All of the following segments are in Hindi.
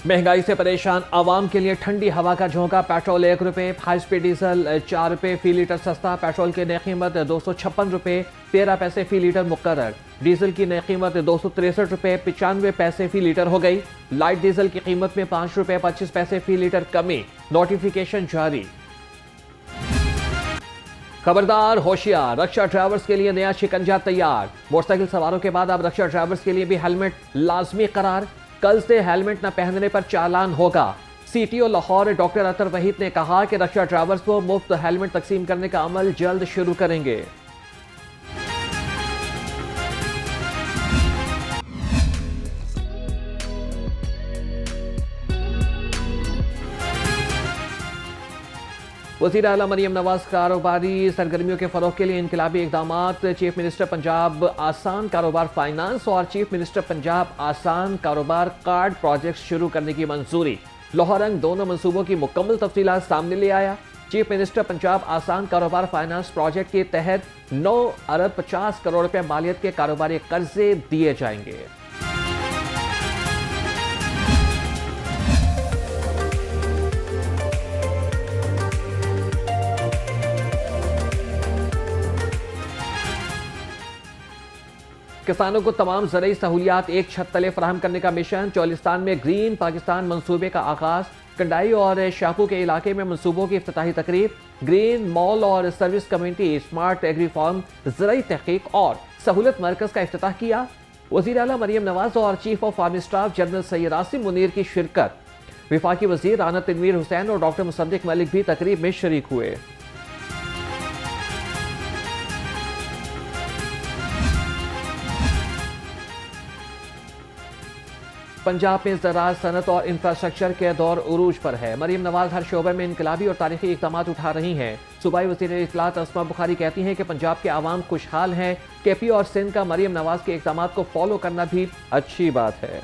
महंगाई से परेशान आवाम के लिए ठंडी हवा का झोंका। पेट्रोल 1 रुपये, हाई स्पीड डीजल 4 रुपये फी लीटर सस्ता। पेट्रोल की नई कीमत 256 रुपये 13 पैसे फी लीटर मुकर्रर। डीजल की नई कीमत 263 रुपये 95 पैसे फी लीटर हो गई। लाइट डीजल की कीमत में 5 रुपये 25 पैसे फी लीटर कमी। नोटिफिकेशन जारी। खबरदार होशियार, रक्षा ड्राइवर्स के लिए नया शिकंजा तैयार। मोटरसाइकिल सवारों के बाद अब रक्षा ड्राइवर्स के लिए भी हेलमेट लाजमी करार। कल से हेलमेट न पहनने पर चालान होगा। सीटीओ लाहौर डॉक्टर अतर वहीद ने कहा कि रक्षा ड्राइवर्स को मुफ्त हेलमेट तकसीम करने का अमल जल्द शुरू करेंगे। वज़ीर आला मरियम नवाज कारोबारी सरगर्मियों के फरोग के लिए इनकलाबी इकदामात। चीफ मिनिस्टर पंजाब आसान कारोबार फाइनेंस और चीफ मिनिस्टर पंजाब आसान कारोबार कार्ड प्रोजेक्ट शुरू करने की मंजूरी। लाहौर रंग दोनों मंसूबों की मुकम्मल तफसीलात सामने ले आया। चीफ मिनिस्टर पंजाब आसान कारोबार फाइनेंस प्रोजेक्ट के तहत 9 अरब 50 करोड़ रुपए मालियत के कारोबारी कर्जे दिए जाएंगे। किसानों को तमाम ज़रूरी सहूलियात एक छत तले फराहम करने का मिशन। चौलिस्तान में ग्रीन पाकिस्तान मंसूबे का आगाज। कंडाई और शाहपू के इलाके में मंसूबों की इफ्तिताही तकरीब। ग्रीन मॉल और service community, smart agri farm, ज़रूरी तहकीक और सहूलत मरकज का इफ्तिताह किया। वज़ीर आला मरियम नवाज और chief of army staff general Syed Asim Munir की शिरकत। विफाकी वज़ीर राना तनवीर हुसैन और डॉक्टर मुसद्दिक मलिक भी तकरीब में शरीक हुए। पंजाब में ज़राअत, सनत और इंफ्रास्ट्रक्चर के दौर उरूज पर है। मरियम नवाज हर शोबे में इनकलाबी और तारीखी इक़दाम उठा रही हैं। सूबाई वज़ीर इत्तलात अस्मा बुखारी कहती हैं कि पंजाब के आवाम खुशहाल हैं। केपी और सिंध का मरियम नवाज के इक़दाम को फॉलो करना भी अच्छी बात है।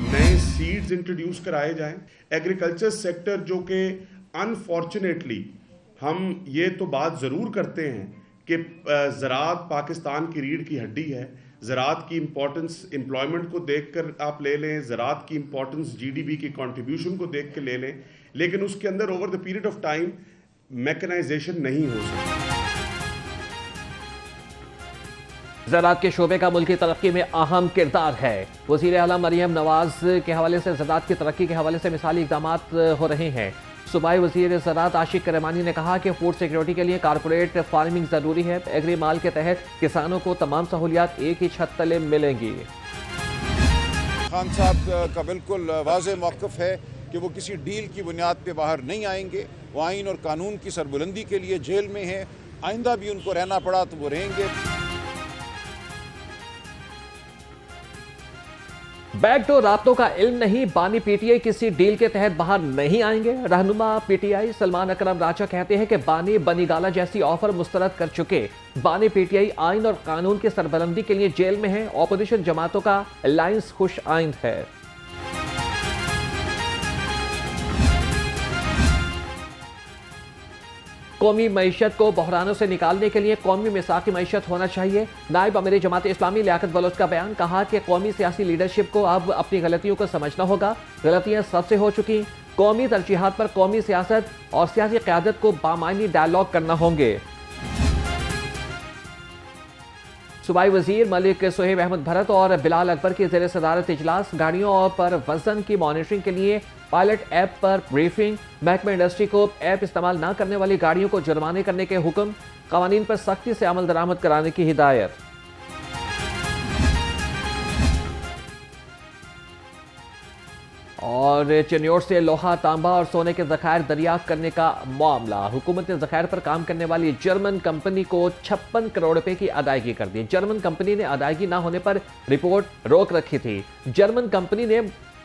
नए सीड्स इंट्रोड्यूस कराए जाएं। एग्रीकल्चर सेक्टर जो कि अनफॉर्चुनेटली हम ये तो बात ज़रूर करते हैं कि ज़राअत पाकिस्तान की रीढ़ की हड्डी है। ज़राअत की इंपॉर्टेंस एम्प्लॉयमेंट को देखकर आप ले लें, ज़राअत की इंपॉर्टेंस जीडीपी की कंट्रीब्यूशन को देख के ले लें, लेकिन उसके अंदर over the period of time mechanisation नहीं हो सकती। ज़राअत के शोबे का मुल्की तरक्की में अहम किरदार है। वज़ीर आला मरियम नवाज के हवाले से ज़राअत की तरक्की के हवाले से मिसाली इक़दामात हो रहे हैं। सूबाई वज़ीर ज़राअत आशिक रहमानी ने कहा कि फूड सिक्योरिटी के लिए कारपोरेट फार्मिंग ज़रूरी है। एग्री माल के तहत किसानों को तमाम सहूलियात एक ही छत तले मिलेंगी। खान साहब का बिल्कुल वाज़ेह मौक़िफ़ है कि वो किसी डील की बुनियाद पे बाहर नहीं आएंगे। वो आइन और कानून की सरबुलंदी के लिए जेल में हैं। आइंदा भी उनको रहना पड़ा तो वो रहेंगे। बैकडोर राब्तों का इल्म नहीं, बानी पीटीआई किसी डील के तहत बाहर नहीं आएंगे। रहनुमा पीटीआई सलमान अकरम राजा कहते हैं कि बानी बनीगाला जैसी ऑफर मुस्तरद कर चुके। बानी पीटीआई आइन और कानून की सरबलंदी के लिए जेल में है। ऑपोजिशन जमातों का अलायंस खुश आइंद है। कौमी मईशत को बहरानों से निकालने के लिए कौमी मिसाक़ी मईशत होना चाहिए। नायब अमीर जमात इस्लामी लियाकत बलोच का बयान। कहा कि कौमी सियासी लीडरशिप को अब अपनी गलतियों को समझना होगा। गलतियां सबसे हो चुकी। कौमी तरजीहात पर कौमी सियासत और सियासी क़यादत को बामायनी डायलॉग करना होंगे। सूबाई वज़ीर मलिक सोहेब अहमद भरत और बिलाल अकबर की ज़ेर सदारत इजलास। गाड़ियों पर वजन की मॉनिटरिंग के लिए पायलट ऐप पर ब्रीफिंग। महकमा इंडस्ट्री को ऐप इस्तेमाल न करने वाली गाड़ियों को जुर्माने करने के हुक्म। क़वानीन पर सख्ती से अमल दरामद कराने की हिदायत। और चिन्योर से लोहा, तांबा और सोने के ज़खायर दरियाफ्त करने का मामला। हुकूमत ने ज़खायर पर काम करने वाली जर्मन कंपनी को 56 करोड़ रुपए की अदायगी कर दी। जर्मन कंपनी ने अदायगी ना होने पर रिपोर्ट रोक रखी थी। जर्मन कंपनी ने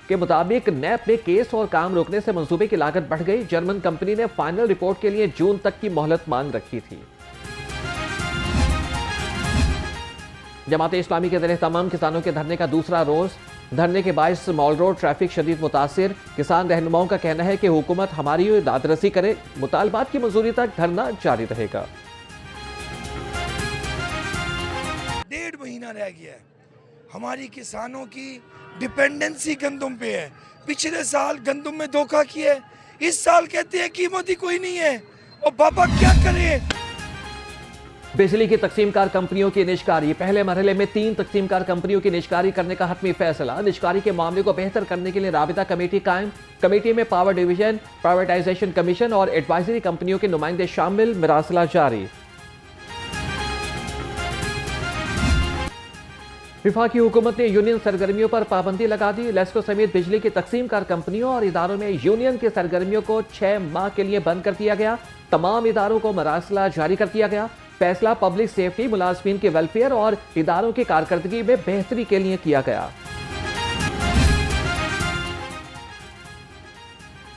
के मुताबिक नैब में केस और काम रोकने से मंसूबे की लागत बढ़ गई। जर्मन कंपनी ने फाइनल रिपोर्ट के लिए जून तक की मोहलत मांग रखी थी। जमात इस्लामी के ज़रिए तमाम किसानों के धरने का दूसरा रोज। धरने के बायस मॉल रोड ट्रैफिक शदीद मुतासिर। किसान रहनुमाओं का कहना है कि हुकूमत हमारी दादरसी करे। मुतालबात की मंजूरी तक धरना जारी रहेगा। 1.5 महीना रह गया है। हमारी किसानों की डिपेंडेंसी गंदम पे है। पिछले साल गंदम में धोखा किया है, इस साल कहते हैं कीमत ही कोई नहीं है, और बाबा क्या करें। बिजली की तकसीमकार कंपनियों की निष्कारी, पहले मरहले में 3 तकसीमकार कंपनियों की निष्कारी करने का हतमी फैसला। निष्कारी के मामले को बेहतर करने के लिए राबिता कमेटी कायम। कमेटी में पावर डिवीजन, प्राइवेटाइजेशन कमीशन और एडवाइजरी कंपनियों के नुमाइंदे शामिल। मरासला जारी। विफाकी हुकूमत ने यूनियन सरगर्मियों पर पाबंदी लगा दी। लेस्को समेत बिजली की तकसीमकार कंपनियों और इदारों में यूनियन की सरगर्मियों को 6 माह के लिए बंद कर दिया गया। तमाम इदारों को मरासला जारी कर दिया गया। फैसला पब्लिक सेफ्टी, मुलाजमीन के वेलफेयर और इदारों की कारकर्दगी में बेहतरी के लिए किया गया।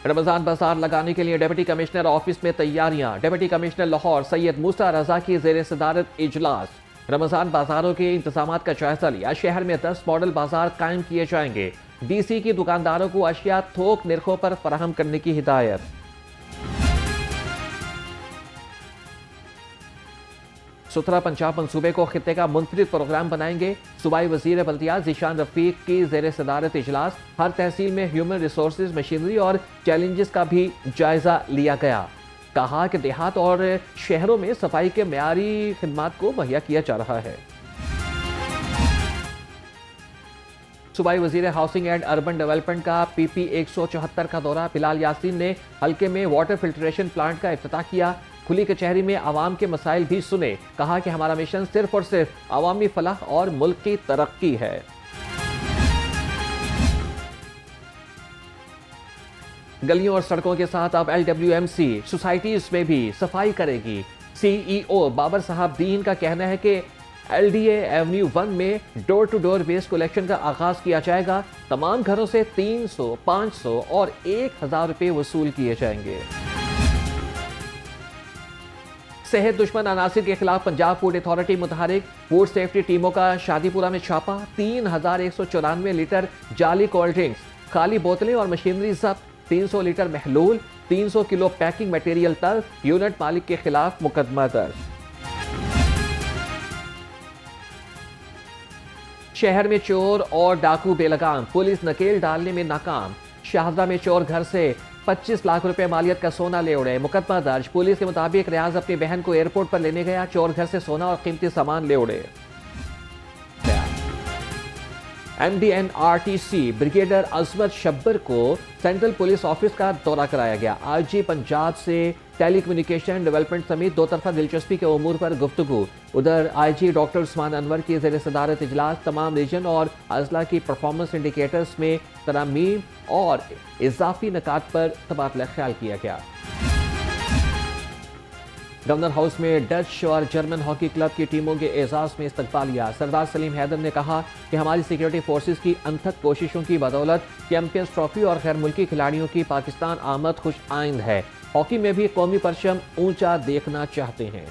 रमजान बाजार लगाने के लिए डिप्टी कमिश्नर ऑफिस में तैयारियां। डिप्टी कमिश्नर लाहौर सैयद मूसा रजा की जेर सदारत इजलास। रमजान बाजारों के इंतजाम का जायजा लिया। शहर में 10 मॉडल बाजार कायम किए जाएंगे। डीसी की दुकानदारों को अशिया थोक निर्खों पर फराहम करने की हिदायत। सुथरा पंजाब मंसूबे को खित्ते का मुनफरिद प्रोग्राम बनाएंगे। सूबाई वजीर बल्दियात ज़ीशान रफीक की ज़ेर सदारत इजलास। हर तहसील में ह्यूमन रिसोर्सेज, मशीनरी और चैलेंजेस का भी जायजा लिया गया। कहा कि देहात और शहरों में सफाई के मेयारी खिदमात को मुहैया किया जा रहा है। सूबाई वजीर हाउसिंग एंड अर्बन डेवलपमेंट का PP 174 का दौरा। बिलाल यासीन ने हल्के में वाटर फिल्ट्रेशन प्लांट का इफ्तिताह किया। खुली कचहरी में आवाम के मसाइल भी सुने। कहा कि हमारा मिशन सिर्फ और सिर्फ अवामी फलाह और मुल्क की तरक्की है। गलियों और सड़कों के साथ अब LWMC सोसाइटीज में भी सफाई करेगी। CEO बाबर साहब दीन का कहना है कि LDA एवेन्यू 1 में door to door waste collection का आगाज किया जाएगा। तमाम घरों से 300, 500 और 1000 रुपए वसूल किए जाएंगे। सेहत दुश्मन अनासिर के खिलाफ पंजाब फूड अथॉरिटी मुतहरिक। फूड सेफ्टी टीमों का शादीपुरा में छापा। 3194 लीटर जाली कोल्ड ड्रिंक्स, खाली बोतलें और मशीनरी जब्त। 300 लीटर महलूल, 300 किलो पैकिंग मटेरियल तल्फ। यूनिट मालिक के खिलाफ मुकदमा दर्ज। शहर में चोर और डाकू बेलगाम, पुलिस नकेल डालने में नाकाम। शाहजरा में चोर घर से 25 लाख रुपए मालियत का सोना ले उड़े। मुकदमा दर्ज। पुलिस के मुताबिक रियाज अपनी बहन को एयरपोर्ट पर लेने गया। चोर घर से सोना और कीमती सामान ले उड़े। MDNRTC ब्रिगेडियर अजमत शब्बर को सेंट्रल पुलिस ऑफिस का दौरा कराया गया। IG पंजाब से टेलीकम्युनिकेशन डेवलपमेंट समेत 2 तरफा दिलचस्पी के उमूर पर गुफ्तगू। उधर IG डॉक्टर उस्मान अनवर की ज़ेर सदारत इजलास। तमाम रीजन और अजला की परफॉर्मेंस इंडिकेटर्स में तरमीम और इजाफी निकात पर तबादला ख्याल किया गया। गवर्नर हाउस में डच और जर्मन हॉकी क्लब की टीमों के एजाज में इस्तकबालिया। सरदार सलीम हैदर ने कहा कि हमारी सिक्योरिटी फोर्सेस की अनथक कोशिशों की बदौलत चैंपियंस ट्रॉफी और गैर मुल्की खिलाड़ियों की पाकिस्तान आमद खुश आइंद है। हॉकी में भी कौमी परचम ऊंचा देखना चाहते हैं।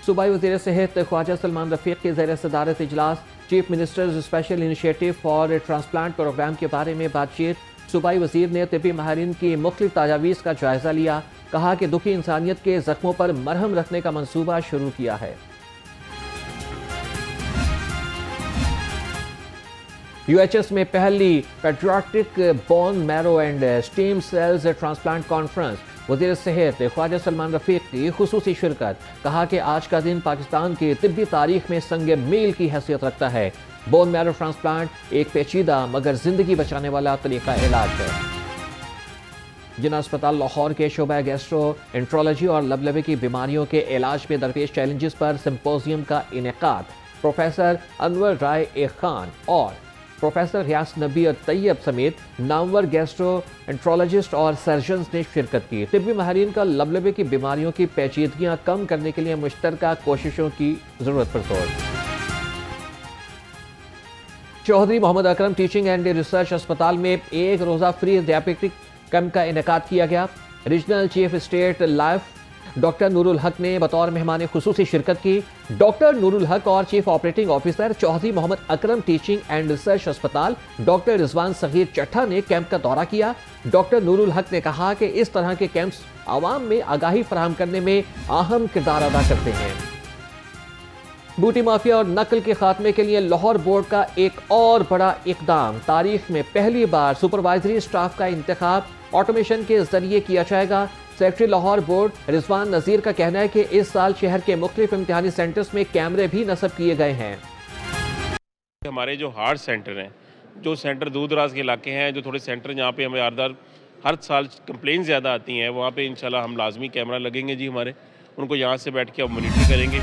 सूबाई वज़ीर सेहत ख्वाजा सलमान रफीक की ज़ेर सदारत इजलास। Chief minister's special initiative for transplant programme के बारे में बातचीत। सूबाई वजीर ने तिब्बी माहिरीन की मुख्तलिफ तजावीज़ का जायजा लिया। कहा कि दुखी इंसानियत के जख्मों पर मरहम रखने का मंसूबा शुरू किया है। UHS में पहली patriotic bone marrow and stem cells transplant conference. वज़ीर सेहत ख्वाजा सलमान रफीक की खुसूसी शिरकत। कहा कि आज का दिन पाकिस्तान की तिब्बी तारीख में संग मील की हैसियत रखता है। बोन मैरो ट्रांसप्लांट एक पेचीदा मगर जिंदगी बचाने वाला तरीका इलाज है। जिना अस्पताल लाहौर के शोबा गैस्ट्रो एंट्रोलॉजी और लबलबे की बीमारियों के इलाज में दरपेश चैलेंजेस पर सिंपोजियम का इनेकाद। प्रोफेसर अनवर राय ए खान और प्रोफेसर रियास नबी और तैयब समेत नामवर गैस्ट्रो एंट्रोलॉजिस्ट और सर्जन्स ने शिरकत की। तिब्बी माहिरीन का लबलबे की बीमारियों की पेचीदगियां कम करने के लिए मुश्तरका कोशिशों की जरूरत पर जोर। Chaudhary Mohammad Akram teaching and research अस्पताल में एक रोज़ा फ्री डायबिटिक कैंप का इनेकाद किया गया। Regional chief state life doctor Noorul Haq ने बतौर मेहमान खुसूसी शिरकत की। डॉक्टर नूरुल हक और chief operating officer Chaudhry Mohammad Akram teaching and research अस्पताल डॉक्टर रिजवान सगीर चट्ठा ने कैंप का दौरा किया। डॉक्टर नूरुल हक ने कहा कि इस तरह के कैंप्स आवाम में आगाही फराहम करने में अहम किरदार अदा करते हैं। बूटी माफिया और नकल के खात्मे के लिए लाहौर बोर्ड का एक और बड़ा इकदाम। तारीख में पहली बार सुपरवाइजरी स्टाफ का इंतखाब ऑटोमेशन के जरिए किया जाएगा। सेक्रेटरी लाहौर बोर्ड रिजवान नजीर का कहना है कि इस साल शहर के मुख्तलिफ इम्तिहानी सेंटर्स में कैमरे भी नस्ब किए गए हैं। हमारे जो हार्ड सेंटर हैं, जो सेंटर दूर दराज के इलाके हैं, जो थोड़े सेंटर जहाँ पे हमें हर साल कंप्लेन ज़्यादा आती हैं, वहाँ पे इंशाल्लाह हम लाजमी कैमरा लगेंगे जी हमारे, उनको यहाँ से बैठ के अब मॉनिटर करेंगे।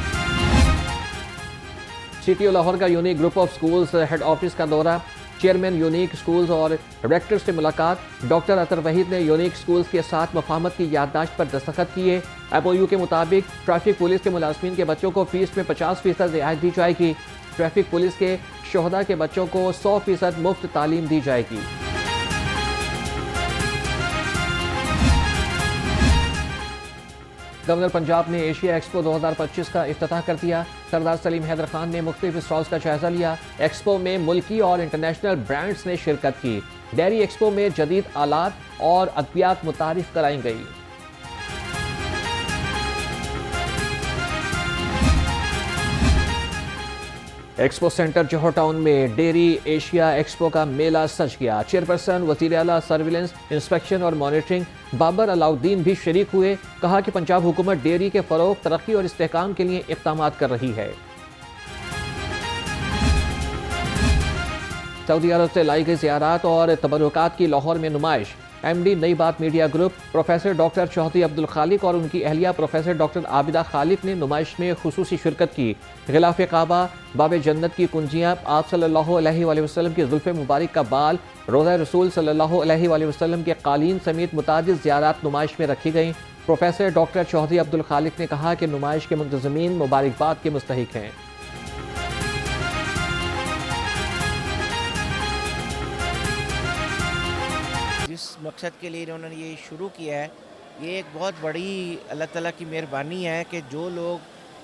CTO लाहौर का unique group of schools head office का दौरा, चेयरमैन यूनिक स्कूल्स और डायरेक्टर से मुलाकात। डॉक्टर अतर वहीद ने यूनिक स्कूल्स के साथ मफाहमत की याददाश्त पर दस्तखत किए। MOU के मुताबिक ट्रैफिक पुलिस के मुलाजमीन के बच्चों को फीस में 50% रियायत दी जाएगी। ट्रैफिक पुलिस के शोहदा के बच्चों को 100% मुफ्त तालीम दी जाएगी। गवर्नर पंजाब ने एशिया एक्सपो 2025 का इफ्तिताह कर दिया। सरदार सलीम हैदर खान ने मुख्तलिफ स्टॉल्स का जायजा लिया। एक्सपो में मुल्की और इंटरनेशनल ब्रांड्स ने शिरकत की। डेयरी एक्सपो में जदीद आलात और अद्वियात मुतारिफ कराई गई। एक्सपो सेंटर जोहर टाउन में डेयरी एशिया एक्सपो का मेला सज गया। चेयरपर्सन वज़ीर आला सर्विलेंस, इंस्पेक्शन और मॉनिटरिंग बाबर अलाउद्दीन भी शरीक हुए। कहा कि पंजाब हुकूमत डेयरी के फरोग, तरक्की और इस्तेहकाम के लिए इक़दाम कर रही है। सऊदी अरब से लाई गई ज़ियारात और तबरुकात की लाहौर में नुमाइश। MD Nai Baat media group professor doctor Chaudhry Abdul Khaliq और उनकी अहलिया प्रोफेसर डॉक्टर आबिदा खालिक ने नुमाइश में खुसूसी शिरकत की। गिलाफ़े काबा, बाब जन्नत की कुंजियाँ, आप सल्लल्लाहु अलैहि वसल्लम की जुल्फ़े मुबारक का बाल, रोज़ा रसूल सल्लल्लाहु अलैहि वसल्लम के कालीन समेत मुतादिद ज़ियारात नुमाइश में रखी गईं। प्रोफेसर डॉक्टर चौधरी अब्दुल खालिक ने कहा कि नुमाइश के मुंतज़मीन मुबारकबाद के मुस्तहिक हैं। जिस मकसद के लिए इन्होंने ये शुरू किया है, ये एक बहुत बड़ी अल्लाह ताला की मेहरबानी है कि जो लोग,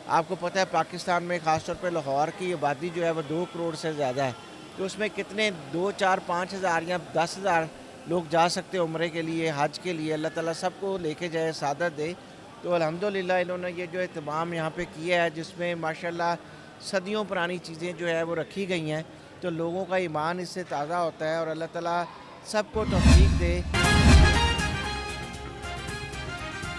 आपको पता है पाकिस्तान में ख़ासतौर पे लाहौर की आबादी जो है वो 2 करोड़ से ज़्यादा है, तो उसमें कितने 2, 4, 5 हज़ार या 10,000 लोग जा सकते हैं उम्रे के लिए, हज के लिए। अल्लाह ताला सबको लेके जाए, सादत दे। तो अल्हम्दुलिल्लाह इन्होंने ये जो एहतमाम यहाँ पे किया है, जिसमें माशाल्लाह सदियों पुरानी चीज़ें जो है वो रखी गई हैं, तो लोगों का ईमान इससे ताज़ा होता है और अल्लाह ताला सबको तौफीक दे।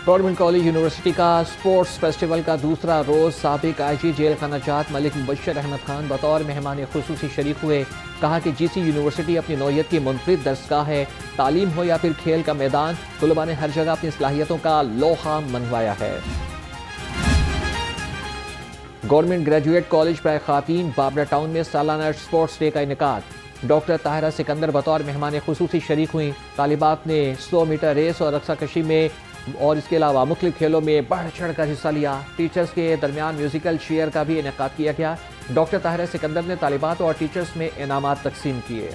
गवर्नमेंट कॉलेज यूनिवर्सिटी का स्पोर्ट्स फेस्टिवल का दूसरा रोज़ साबिक IG जेल खाना जात मलिक मुबशर अहमद खान बतौर मेहमान खुसूसी शरीक हुए। कहा कि GC यूनिवर्सिटी अपनी नौयत की मुनफरिद दरसगाह है। तालीम हो या फिर खेल का मैदान, तलबा ने हर जगह अपनी सलाहियतों का लोहा मनवाया है। गवर्नमेंट ग्रेजुएट कॉलेज बाय खातीन बाबरा टाउन में सालाना स्पोर्ट्स डे का इनेकाद। डॉक्टर ताहिरा सिकंदर बतौर मेहमान खुसूसी शरीक हुई। तालिबात ने 100 मीटर रेस और रस्साकशी में और इसके अलावा मुख्तलिफ खेलों में बढ़ चढ़ कर हिस्सा लिया। टीचर्स के दरमियान म्यूजिकल चेयर का भी इनेकाद किया गया। डॉक्टर ताहिरा सिकंदर ने तालिबात और टीचर्स में इनामात तकसीम किए।